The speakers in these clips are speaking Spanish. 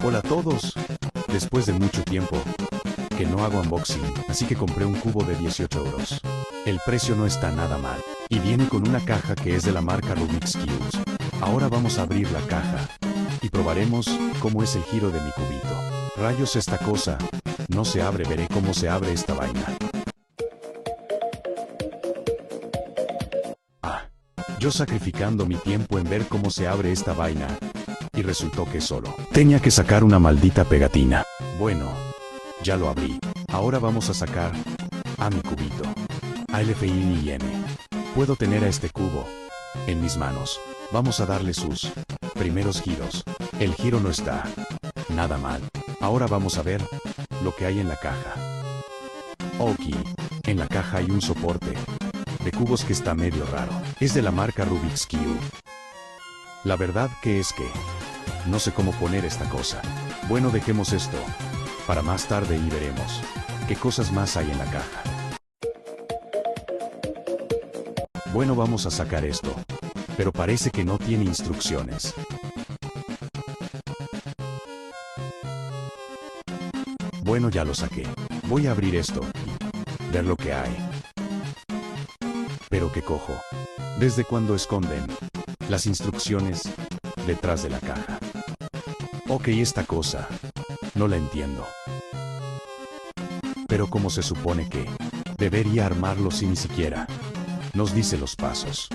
Hola a todos. Después de mucho tiempo que no hago unboxing, así que compré un cubo de 18 euros. El precio no está nada mal. Y viene con una caja que es de la marca Rubik's Cubes. Ahora vamos a abrir la caja y probaremos cómo es el giro de mi cubito. Rayos, esta cosa no se abre, veré cómo se abre esta vaina. Yo sacrificando mi tiempo en ver cómo se abre esta vaina. Y resultó que solo tenía que sacar una maldita pegatina. Bueno, ya lo abrí. Ahora vamos a sacar a mi cubito. ALFIIM. Puedo tener a este cubo en mis manos. Vamos a darle sus primeros giros. El giro no está nada mal. Ahora vamos a ver lo que hay en la caja. Ok, en la caja hay un soporte de cubos que está medio raro. Es de la marca Rubik's Cube. La verdad que es que no sé cómo poner esta cosa. Bueno, dejemos esto para más tarde y veremos qué cosas más hay en la caja. Bueno, vamos a sacar esto, pero parece que no tiene instrucciones. Bueno, ya lo saqué. Voy a abrir esto y ver lo que hay. Pero qué cojo. ¿Desde cuándo esconden las instrucciones detrás de la caja? Ok, esta cosa no la entiendo. Pero ¿cómo se supone que debería armarlo si ni siquiera nos dice los pasos?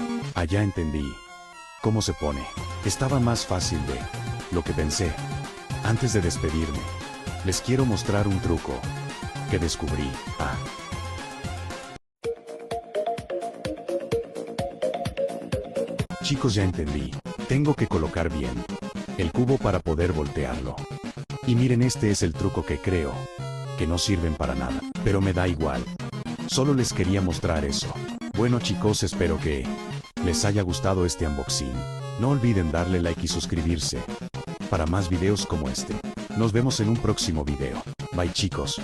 Ya entendí cómo se pone. Estaba más fácil de lo que pensé. Antes de despedirme, les quiero mostrar un truco que descubrí. Chicos, ya entendí. Tengo que colocar bien el cubo para poder voltearlo. Y miren, este es el truco que creo que no sirven para nada, pero me da igual. Solo les quería mostrar eso. Bueno chicos, espero que les haya gustado este unboxing. No olviden darle like y suscribirse para más videos como este. Nos vemos en un próximo video. Bye chicos.